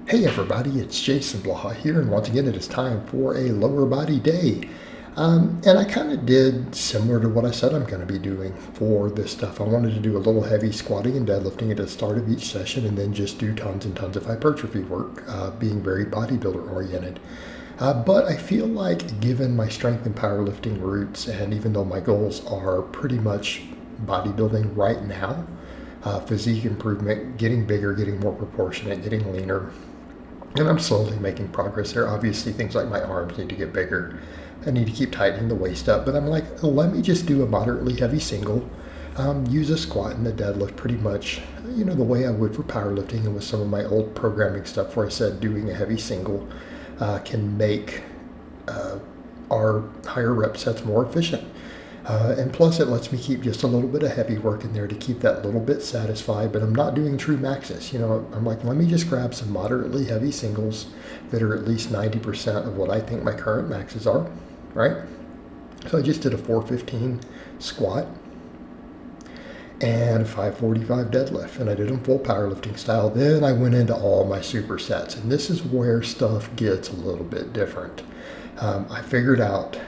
Hey everybody, it's Jason Blaha here, and once again it is time for a lower body day. And I kind of did similar to what I said I'm going to be doing for this stuff. I wanted to do a little heavy squatting and deadlifting at the start of each session, and then just do tons and tons of hypertrophy work, being very bodybuilder oriented. But I feel like, given my strength and powerlifting roots, and even though my goals are pretty much bodybuilding right now, physique improvement, getting bigger, getting more proportionate, getting leaner, and I'm slowly making progress there. Obviously, things like my arms need to get bigger. I need to keep tightening the waist up. But I'm like, let me just do a moderately heavy single. Use a squat and the deadlift pretty much, the way I would for powerlifting, and with some of my old programming stuff where I said doing a heavy single can make our higher rep sets more efficient. And plus, it lets me keep just a little bit of heavy work in there to keep that little bit satisfied, but I'm not doing true maxes. I'm like, let me just grab some moderately heavy singles that are at least 90% of what I think my current maxes are, right? So I just did a 415 squat and 545 deadlift, and I did them full powerlifting style. Then I went into all my supersets, and this is where stuff gets a little bit different. I figured out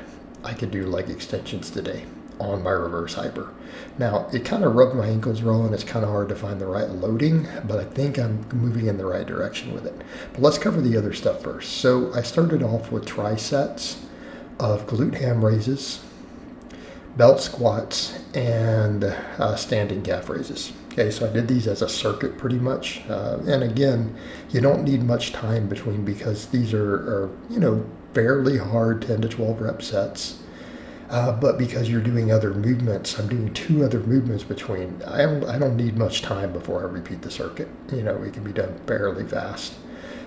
I could do leg extensions today on my reverse hyper. Now, it kind of rubbed my ankles raw, and it's kind of hard to find the right loading, but I think I'm moving in the right direction with it. But let's cover the other stuff first. So I started off with trisets of glute ham raises, belt squats, and standing calf raises. Okay, so I did these as a circuit pretty much. And again, you don't need much time between, because these are fairly hard 10 to 12 rep sets. But because you're doing other movements, I'm doing 2 other movements between. I don't need much time before I repeat the circuit. It can be done fairly fast.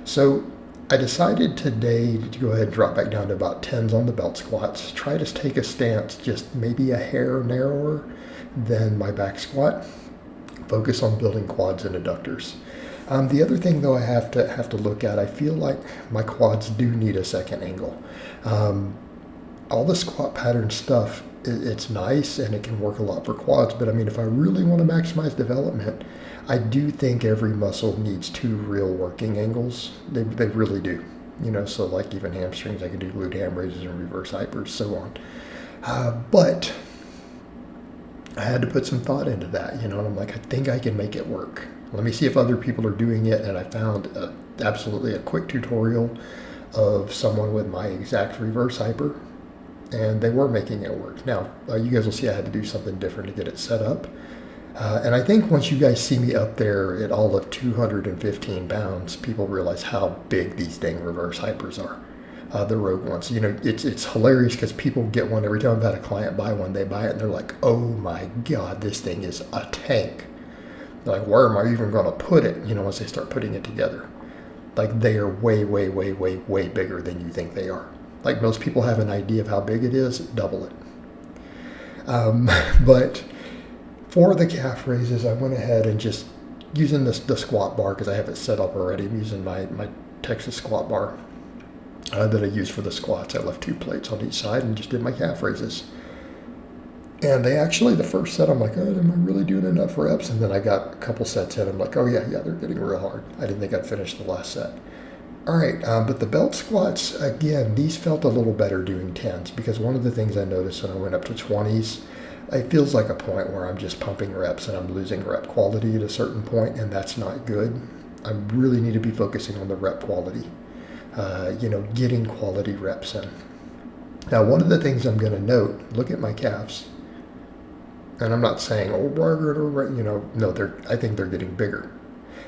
So I decided today to go ahead and drop back down to about 10s on the belt squats. Try to take a stance just maybe a hair narrower than my back squat. Focus on building quads and adductors. The other thing, though, I have to look at, I feel like my quads do need a second angle. All the squat pattern stuff, it's nice and it can work a lot for quads, but I mean, if I really want to maximize development, I do think every muscle needs 2 real working angles. They really do. So like even hamstrings, I can do glute ham raises and reverse hypers, so on. But I had to put some thought into that, and I'm like, I think I can make it work. Let me see if other people are doing it, and I found absolutely a quick tutorial of someone with my exact reverse hyper, and they were making it work. Now, you guys will see I had to do something different to get it set up. And I think once you guys see me up there at all of 215 pounds, people realize how big these dang reverse hypers are. The Rogue ones. It's hilarious because people get one. Every time I've had a client buy one, they buy it and they're like, oh my God, this thing is a tank. They're like, where am I even going to put it? Once they start putting it together. Like, they are way, way, way, way, way bigger than you think they are. Like, most people have an idea of how big it is, double it. But for the calf raises, I went ahead and just using the squat bar, because I have it set up already. I'm using my Texas squat bar that I use for the squats. I left 2 plates on each side and just did my calf raises. And they actually, the first set, I'm like, oh, am I really doing enough reps? And then I got a couple sets in. I'm like, oh yeah, they're getting real hard. I didn't think I'd finish the last set. All right, but the belt squats, again, these felt a little better doing 10s, because one of the things I noticed when I went up to 20s, it feels like a point where I'm just pumping reps and I'm losing rep quality at a certain point, and that's not good. I really need to be focusing on the rep quality, getting quality reps in. Now, one of the things I'm going to note, look at my calves. And I'm not saying, no, I think they're getting bigger.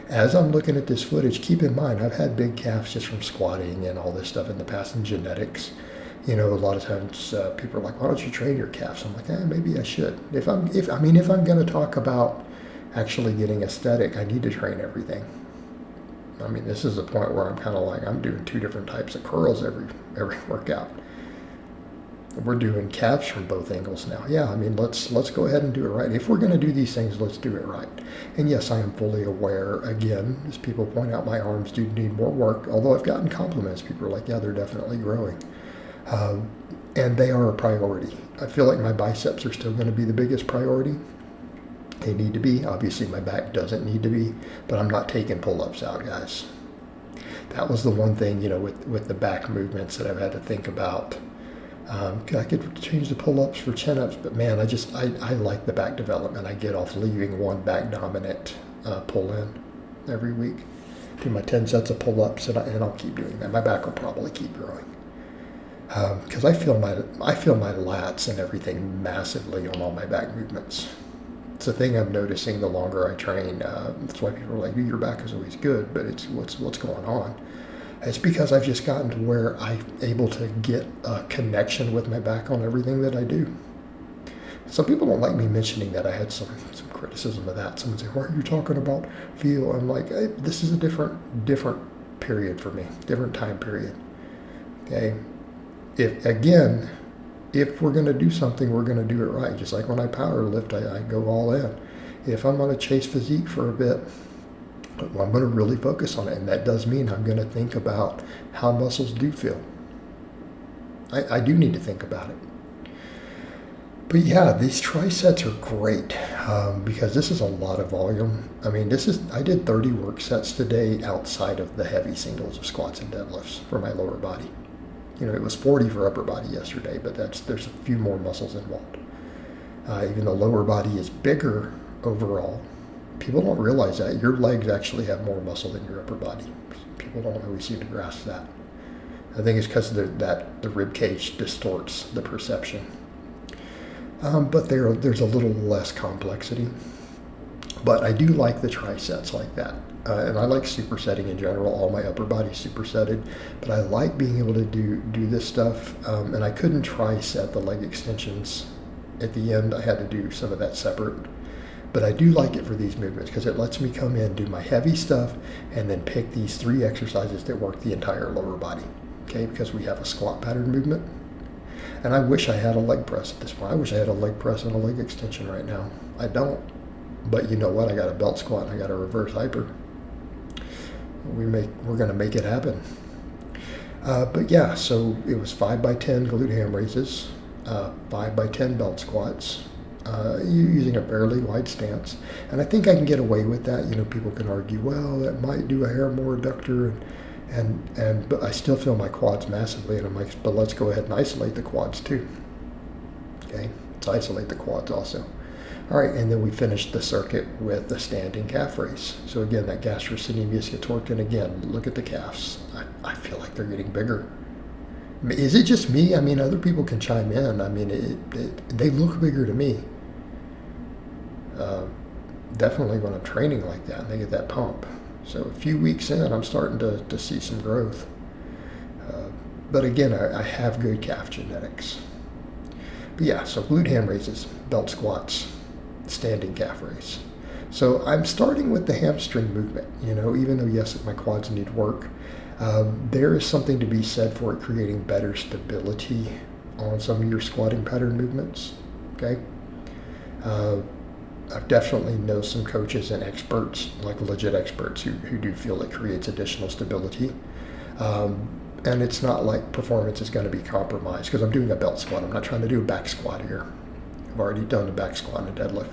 As I'm looking at this footage, keep in mind, I've had big calves just from squatting and all this stuff in the past, and genetics. A lot of times people are like, why don't you train your calves? I'm like, maybe I should. If I'm going to talk about actually getting aesthetic, I need to train everything. I mean, this is a point where I'm kind of like, I'm doing 2 different types of curls every workout. We're doing calves from both angles now. Yeah, I mean, let's go ahead and do it right. If we're going to do these things, let's do it right. And yes, I am fully aware, again, as people point out, my arms do need more work, although I've gotten compliments. People are like, yeah, they're definitely growing. And they are a priority. I feel like my biceps are still going to be the biggest priority. They need to be. Obviously, my back doesn't need to be, but I'm not taking pull-ups out, guys. that was the one thing, with the back movements that I've had to think about. I could change the pull-ups for chin-ups, but man, I like the back development I get off leaving one back dominant pull-in every week. Do my 10 sets of pull-ups, and I'll keep doing that. My back will probably keep growing. Because I feel my lats and everything massively on all my back movements. It's a thing I'm noticing the longer I train. That's why people are like, your back is always good, but it's what's going on. It's because I've just gotten to where I'm able to get a connection with my back on everything that I do. Some people don't like me mentioning that. I had some criticism of that. Someone say, why are you talking about feel? I'm like, hey, this is a different period for me, different time period. Okay. If we're going to do something, we're going to do it right. Just like when I power lift, I go all in. If I'm going to chase physique for a bit, I'm going to really focus on it. And that does mean I'm going to think about how muscles do feel. I do need to think about it. But yeah, these trisets are great because this is a lot of volume. I mean, I did 30 work sets today outside of the heavy singles of squats and deadlifts for my lower body. It was 40 for upper body yesterday, but there's a few more muscles involved. Even though lower body is bigger overall, people don't realize that. Your legs actually have more muscle than your upper body. People don't always seem to grasp that. I think it's because the rib cage distorts the perception. But there's a little less complexity. But I do like the trisets like that. And I like supersetting in general. All my upper body supersetted, but I like being able to do this stuff. And I couldn't triset the leg extensions at the end. I had to do some of that separate. But I do like it for these movements because it lets me come in, do my heavy stuff, and then pick these 3 exercises that work the entire lower body. Okay, because we have a squat pattern movement. And I wish I had a leg press at this point. I wish I had a leg press and a leg extension right now. I don't. But you know what? I got a belt squat and I got a reverse hyper. We're going to make it happen. But yeah, so it was 5x10 glute ham raises, 5x10 belt squats, using a fairly wide stance. And I think I can get away with that. People can argue, well, that might do a hair more adductor, but I still feel my quads massively. And I'm like, but let's go ahead and isolate the quads too. Okay, let's isolate the quads also. All right, and then we finished the circuit with the standing calf raise. So again, that gastrocnemius gets worked, and again, look at the calves. I feel like they're getting bigger. Is it just me? I mean, other people can chime in. I mean, they look bigger to me. Definitely when I'm training like that, and they get that pump. So a few weeks in, I'm starting to see some growth. But again, I have good calf genetics. But yeah, so glute ham raises, belt squats, standing calf raise. So I'm starting with the hamstring movement, even though, yes, my quads need work. There is something to be said for it creating better stability on some of your squatting pattern movements, okay? I definitely know some coaches and experts, like legit experts, who do feel it creates additional stability. And it's not like performance is going to be compromised because I'm doing a belt squat. I'm not trying to do a back squat here. I've already done a back squat and a deadlift.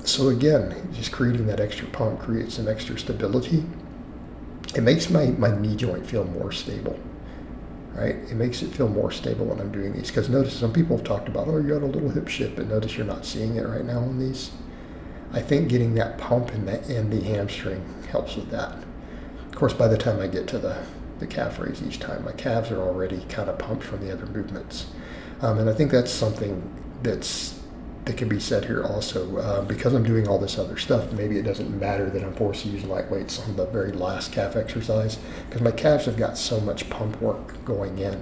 So again, just creating that extra pump creates some extra stability. It makes my knee joint feel more stable, right? It makes it feel more stable when I'm doing these. Because notice some people have talked about, you got a little hip shift, but notice you're not seeing it right now on these. I think getting that pump in the hamstring helps with that. Of course, by the time I get to the calf raise each time, my calves are already kind of pumped from the other movements. And I think that's something that can be said here also. Because I'm doing all this other stuff, maybe it doesn't matter that I'm forced to use light weights on the very last calf exercise, because my calves have got so much pump work going in,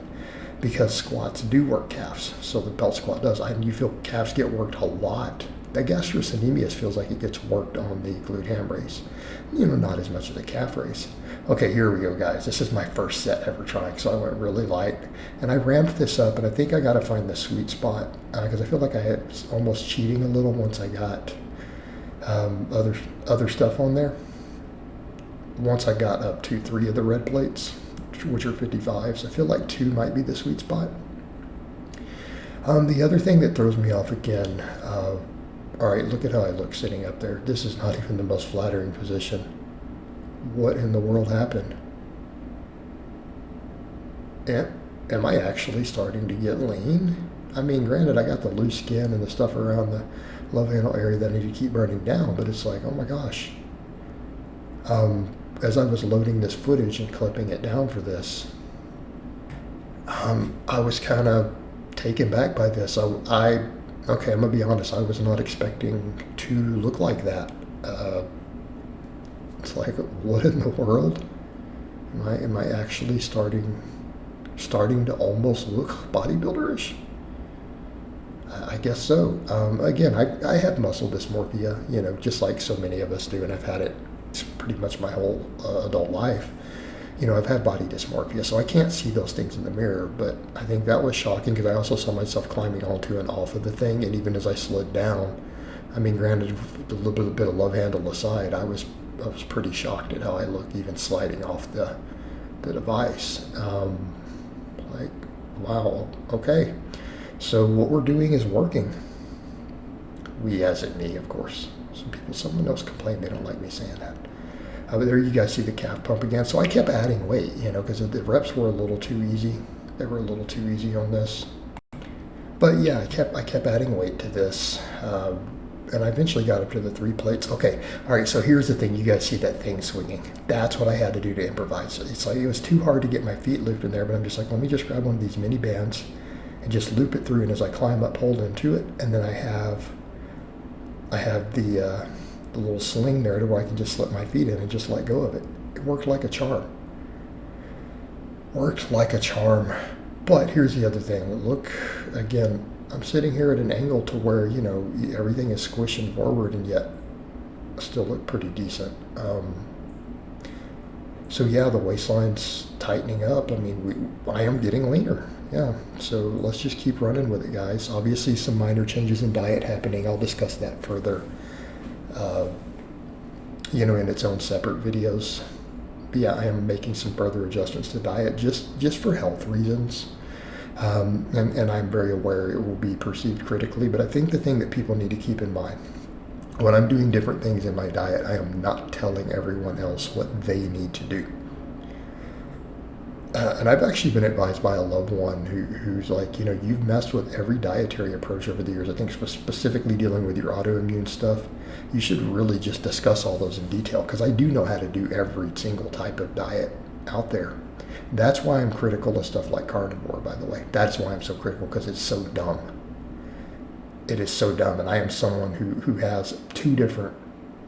because squats do work calves. So the belt squat does. And you feel calves get worked a lot. That gastrocnemius feels like it gets worked on the glute ham raise. Not as much as the calf raise. Okay, here we go, guys. This is my first set ever trying, so I went really light. And I ramped this up, and I think I got to find the sweet spot, because I feel like I was almost cheating a little once I got other stuff on there. Once I got up to 3 of the red plates, which are 55s, I feel like 2 might be the sweet spot. The other thing that throws me off again, all right, look at how I look sitting up there. This is not even the most flattering position. what in the world happened? Am I actually starting to get lean? I mean, granted, I got the loose skin and the stuff around the love handle area that I need to keep burning down, but it's like, oh my gosh. As I was loading this footage and clipping it down for this, I was kind of taken back by this. Okay, I'm gonna be honest. I was not expecting to look like that. It's like, what in the world? Am I actually starting to almost look bodybuilderish? I guess so. Again, I have muscle dysmorphia, just like so many of us do, and I've had it pretty much my whole adult life. I've had body dysmorphia, so I can't see those things in the mirror, but I think that was shocking because I also saw myself climbing onto and off of the thing, and even as I slid down, I mean, granted, a little bit of love handle aside, I was pretty shocked at how I looked even sliding off the device. Like, wow, okay. So what we're doing is working. We, as in me, of course. Someone else complained they don't like me saying that. But there you guys see the calf pump again. So I kept adding weight, because the reps were a little too easy. They were a little too easy on this. But yeah, I kept adding weight to this. And I eventually got up to the 3 plates. Okay, all right, so here's the thing. You guys see that thing swinging. That's what I had to do to improvise. It's like it was too hard to get my feet looped in there, but I'm just like, let me just grab one of these mini bands and just loop it through. And as I climb up, hold into it. And then I have the little sling there to where I can just slip my feet in and just let go of it. It worked like a charm. But here's the other thing. Look, again, I'm sitting here at an angle to where, everything is squishing forward and yet I still look pretty decent. So yeah, the waistline's tightening up. I mean, I am getting leaner. Yeah, so let's just keep running with it, guys. Obviously, some minor changes in diet happening. I'll discuss that further, in its own separate videos. But yeah, I am making some further adjustments to diet just for health reasons. And I'm very aware it will be perceived critically, but I think the thing that people need to keep in mind, when I'm doing different things in my diet, I am not telling everyone else what they need to do. And I've actually been advised by a loved one who's like, you've messed with every dietary approach over the years. I think specifically dealing with your autoimmune stuff, you should really just discuss all those in detail, because I do know how to do every single type of diet out there. That's why I'm critical of stuff like carnivore, by the way. That's why I'm so critical, because it's so dumb. It is so dumb, and I am someone who has 2 different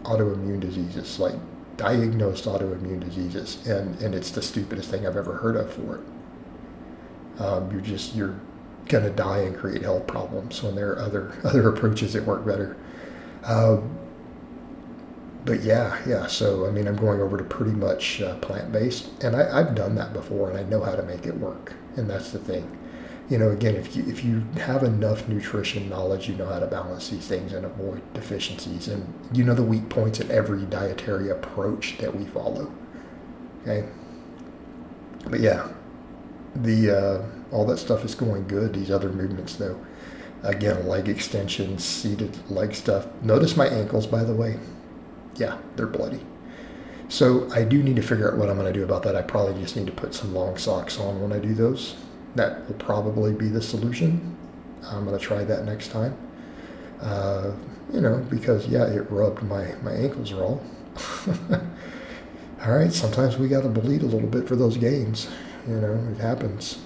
autoimmune diseases, like diagnosed autoimmune diseases, and it's the stupidest thing I've ever heard of for it. You're gonna die and create health problems when there are other approaches that work better. But yeah. So I mean, I'm going over to pretty much plant-based, and I've done that before, and I know how to make it work. And that's the thing. Again, if you have enough nutrition knowledge, you know how to balance these things and avoid deficiencies, and the weak points in every dietary approach that we follow. Okay. But yeah, all that stuff is going good. These other movements, though, again, leg extensions, seated leg stuff. Notice my ankles, by the way. Yeah, they're bloody. So I do need to figure out what I'm going to do about that. I probably just need to put some long socks on when I do those. That will probably be the solution. I'm going to try that next time. Because, yeah, it rubbed my ankles raw. All right, sometimes we got to bleed a little bit for those gains. It happens.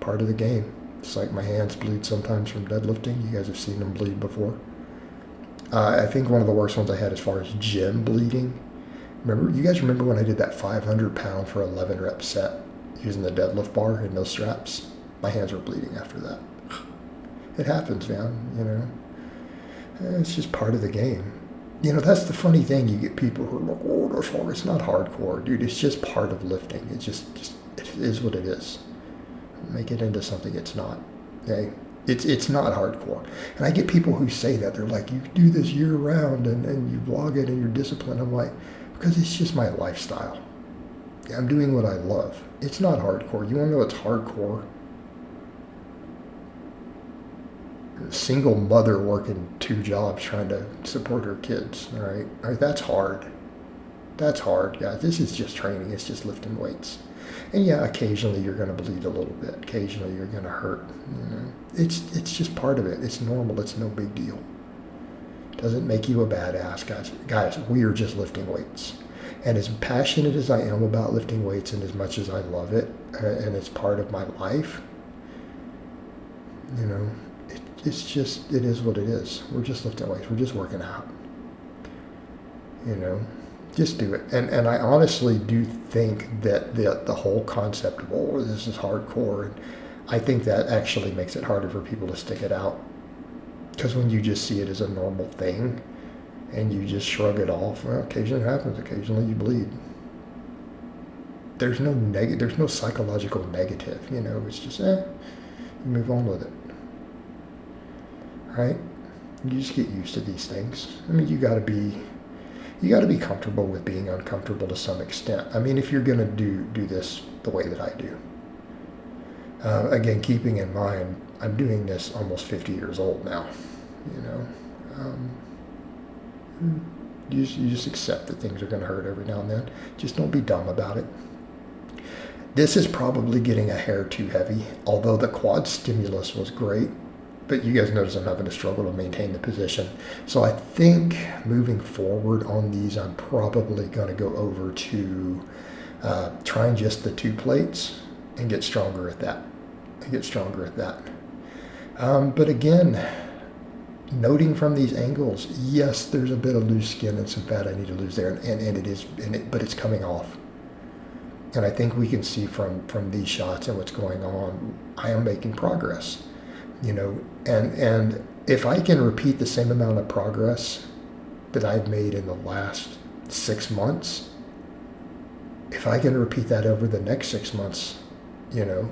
Part of the game. It's like my hands bleed sometimes from deadlifting. You guys have seen them bleed before. I think one of the worst ones I had as far as gym bleeding. You guys remember when I did that 500 pound for 11 rep set using the deadlift bar and those straps? My hands were bleeding after that. It happens, man, It's just part of the game. That's the funny thing. You get people who are like, oh, that's hard. It's not hardcore, dude. It's just part of lifting. It is what it is. Make it into something it's not. Okay? It's not hardcore. And I get people who say that. They're like, you do this year round and you vlog it and you're disciplined. I'm like, because it's just my lifestyle. I'm doing what I love. It's not hardcore. You want to know what's hardcore? A single mother working 2 jobs trying to support her kids. All right, that's hard. That's hard, guys. This is just training. It's just lifting weights. And yeah, occasionally you're going to bleed a little bit. Occasionally you're going to hurt. You know, it's just part of it. It's normal. It's no big deal. Doesn't make you a badass, guys. Guys, we are just lifting weights. And as passionate as I am about lifting weights, and as much as I love it, and it's part of my life, you know, it is what it is. We're just lifting weights. We're just working out. You know, just do it. And I honestly do think that the whole concept of, oh, this is hardcore, and I think that actually makes it harder for people to stick it out. Because when you just see it as a normal thing, and you just shrug it off, well, occasionally it happens. Occasionally you bleed. There's no psychological negative. You know, it's just, you move on with it. Right? You just get used to these things. I mean, you got to be comfortable with being uncomfortable to some extent. I mean, if you're going to do this the way that I do. Again, keeping in mind, I'm doing this almost 50 years old now. You know, you just accept that things are going to hurt every now and then. Just don't be dumb about it. This is probably getting a hair too heavy, although the quad stimulus was great. But you guys notice I'm having to struggle to maintain the position. So I think moving forward on these, I'm probably going to go over to trying just the 2 plates and get stronger at that. But again, noting from these angles, yes, there's a bit of loose skin and some fat I need to lose there, but it's coming off. And I think we can see from these shots and what's going on, I am making progress. You know, and if I can repeat the same amount of progress that I've made in the last 6 months, if I can repeat that over the next 6 months, you know,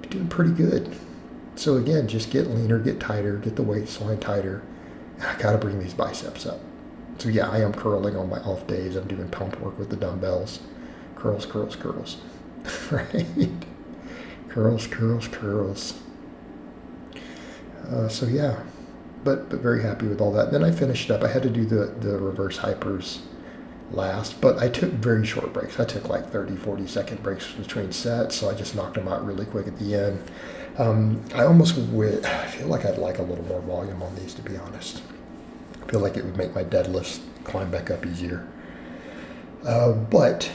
I'm doing pretty good. So again, just get leaner, get tighter, get the waistline tighter. I got to bring these biceps up. So yeah, I am curling on my off days. I'm doing pump work with the dumbbells. Curls. Right? Curls. So yeah, but very happy with all that. Then I finished up. I had to do the reverse hypers last, but I took very short breaks. I took like 30, 40-second breaks between sets, so I just knocked them out really quick at the end. I feel like I'd like a little more volume on these, to be honest. I feel like it would make my deadlifts climb back up easier. But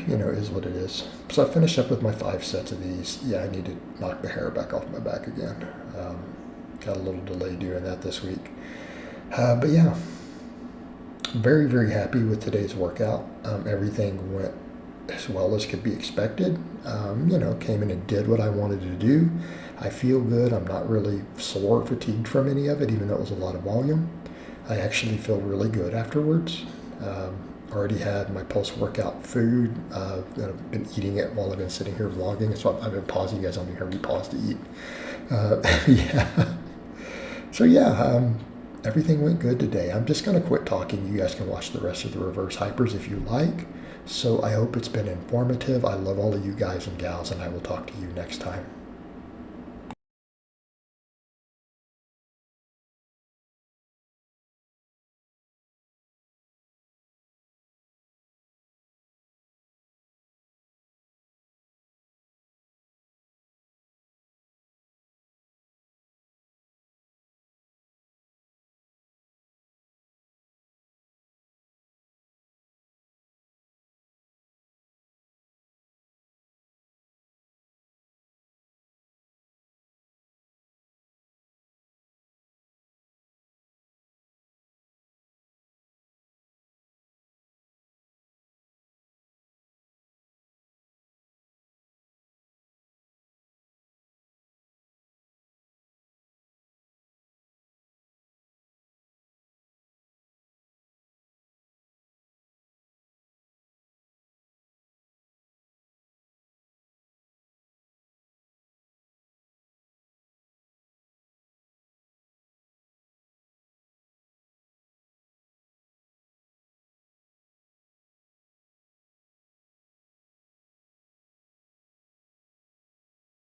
you know, it is what it is. So I finished up with my 5 sets of these. Yeah, I need to knock the hair back off my back again. Got a little delay doing that this week. But yeah, very, very happy with today's workout. Everything went as well as could be expected. You know, came in and did what I wanted to do. I feel good. I'm not really sore or fatigued from any of it, even though it was a lot of volume. I actually feel really good afterwards. Already had my post-workout food. I've been eating it while I've been sitting here vlogging. So I've been pausing. You guys don't hear me pause to eat. Yeah. So yeah, everything went good today. I'm just going to quit talking. You guys can watch the rest of the reverse hypers if you like. So I hope it's been informative. I love all of you guys and gals, and I will talk to you next time.